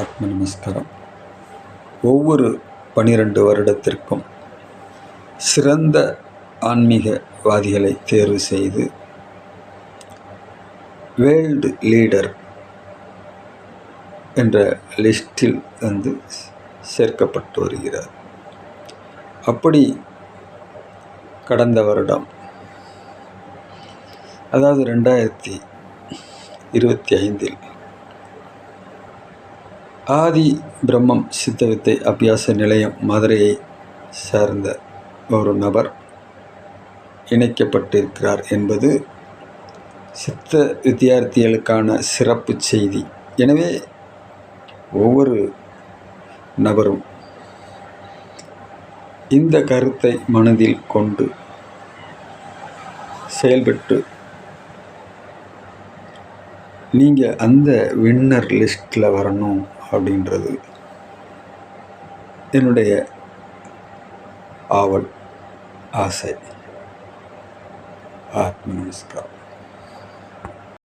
ஆத்ம நமஸ்காரம். ஒவ்வொரு 12 வருடத்திற்கும் சிறந்த ஆன்மீகவாதிகளை தேர்வு செய்து வேர்ல்டு லீடர் என்ற லிஸ்டில் சேர்க்கப்பட்டு வருகிறார். அப்படி கடந்த வருடம், அதாவது 2025 ஆதி பிரம்மம் சித்தவித்தை அபியாச நிலையம் மதுரையை சார்ந்த ஒரு நபர் இணைக்கப்பட்டிருக்கிறார் என்பது சித்த வித்தியார்த்திகளுக்கான சிறப்பு செய்தி. எனவே ஒவ்வொரு நபரும் இந்த கருத்தை மனதில் கொண்டு செயல்பட்டு நீங்கள் அந்த வின்னர் லிஸ்டில் வரணும் அப்படின்றது என்னுடைய ஆவல், ஆசை. ஆத்ம நமஸ்காரம்.